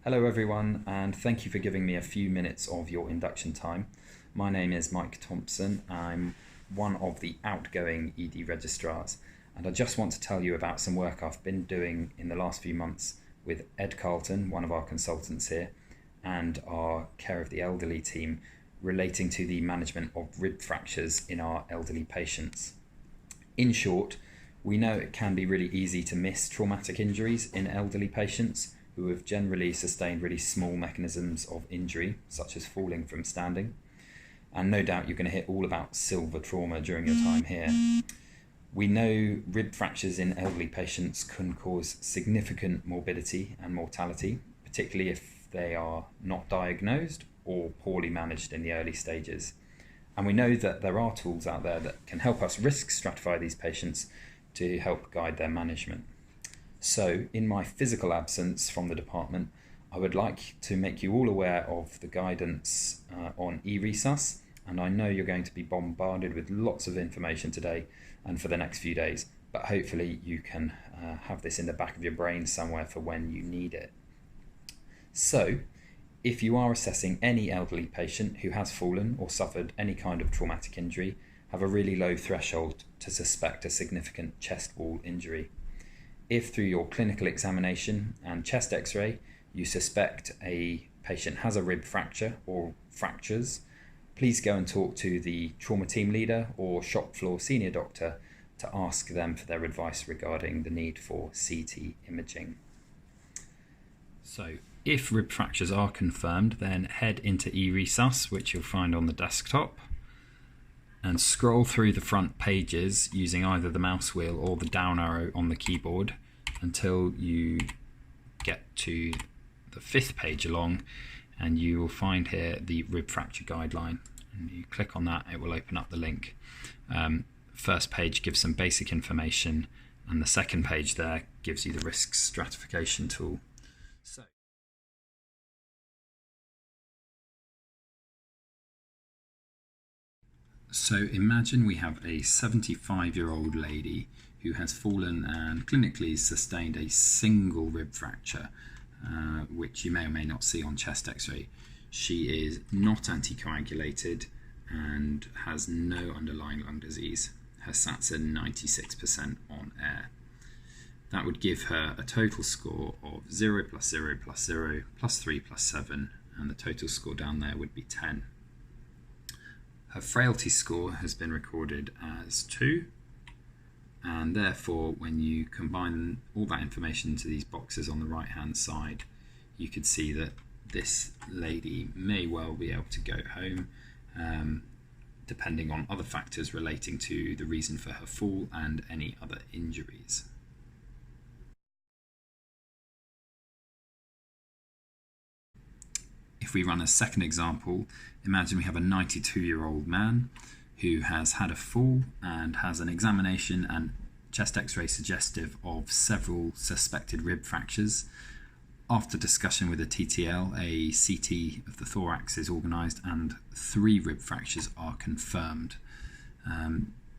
Hello everyone, and thank you for giving me a few minutes of your induction time. My name is Mike Thompson. I'm one of the outgoing ED registrars, and I just want to tell you about some work I've been doing in the last few months with Ed Carlton, one of our consultants here, and our care of the elderly team relating to the management of rib fractures in our elderly patients. In short, we know it can be really easy to miss traumatic injuries in elderly patients who have generally sustained really small mechanisms of injury, such as falling from standing. And no doubt you're going to hear all about silver trauma during your time here. We know rib fractures in elderly patients can cause significant morbidity and mortality, particularly if they are not diagnosed or poorly managed in the early stages. And we know that there are tools out there that can help us risk stratify these patients to help guide their management. So, in my physical absence from the department, I would like to make you all aware of the guidance on eResus, and I know you're going to be bombarded with lots of information today and for the next few days, but hopefully you can have this in the back of your brain somewhere for when you need it. So, if you are assessing any elderly patient who has fallen or suffered any kind of traumatic injury, have a really low threshold to suspect a significant chest wall injury. If through your clinical examination and chest x-ray you suspect a patient has a rib fracture or fractures, please go and talk to the trauma team leader or shop floor senior doctor to ask them for their advice regarding the need for CT imaging. So if rib fractures are confirmed, then head into eResus, which you'll find on the desktop, and scroll through the front pages using either the mouse wheel or the down arrow on the keyboard until you get to the 5th page along, and you will find here the rib fracture guideline, and you click on that, it will open up the link. First page gives some basic information, and the second page there gives you the risk stratification tool. So imagine we have a 75-year-old lady who has fallen and clinically sustained a single rib fracture, which you may or may not see on chest x-ray. She is not anticoagulated and has no underlying lung disease. Her SATs are 96% on air. That would give her a total score of 0 plus 0 plus 0 plus 3 plus 7, and the total score down there would be 10. Her frailty score has been recorded as 2, and therefore when you combine all that information into these boxes on the right hand side, you could see that this lady may well be able to go home, depending on other factors relating to the reason for her fall and any other injuries. If we run a second example, imagine we have a 92-year-old man who has had a fall and has an examination and chest x-ray suggestive of several suspected rib fractures. After discussion with a TTL, a CT of the thorax is organised and 3 rib fractures are confirmed.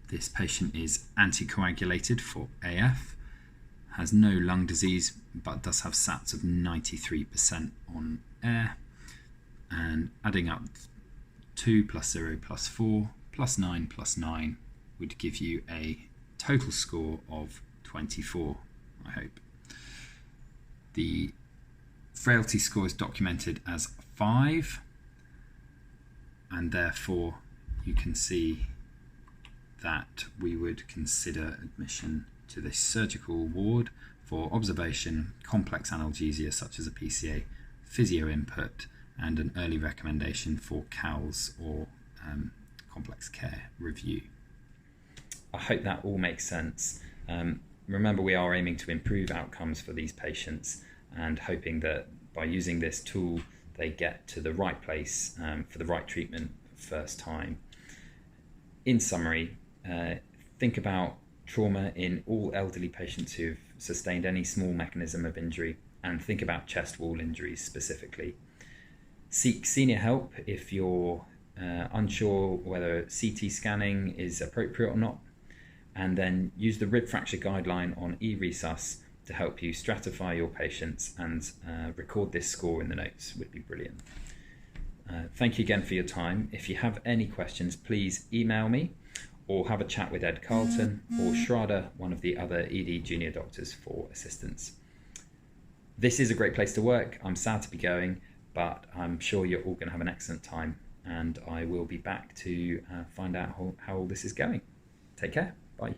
This patient is anticoagulated for AF, has no lung disease but does have SATs of 93% on air, and adding up 2 plus 0 plus 4 plus 9 plus 9 would give you a total score of 24, I hope. The frailty score is documented as 5, and therefore you can see that we would consider admission to this surgical ward for observation, complex analgesia such as a PCA, physio input, and an early recommendation for CALS or complex care review. I hope that all makes sense. Remember, we are aiming to improve outcomes for these patients and hoping that by using this tool they get to the right place for the right treatment first time. In summary, think about trauma in all elderly patients who've sustained any small mechanism of injury, and think about chest wall injuries specifically. Seek senior help if you're unsure whether CT scanning is appropriate or not, and then use the rib fracture guideline on eResus to help you stratify your patients and record this score in the notes would be brilliant. Thank you again for your time. If you have any questions, please email me or have a chat with Ed Carlton or Shraddha, one of the other ED junior doctors, for assistance. This is a great place to work. I'm sad to be going, but I'm sure you're all going to have an excellent time, and I will be back to find out how all this is going. Take care. Bye.